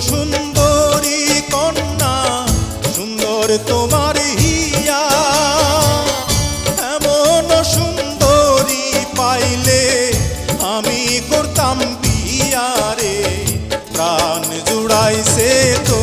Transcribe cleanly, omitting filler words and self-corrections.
সুন্দরী কন্যা, সুন্দর তোমার হিয়া। এমন সুন্দরী পাইলে আমি করতাম বিয়া রে, প্রাণ জুড়াইছে তো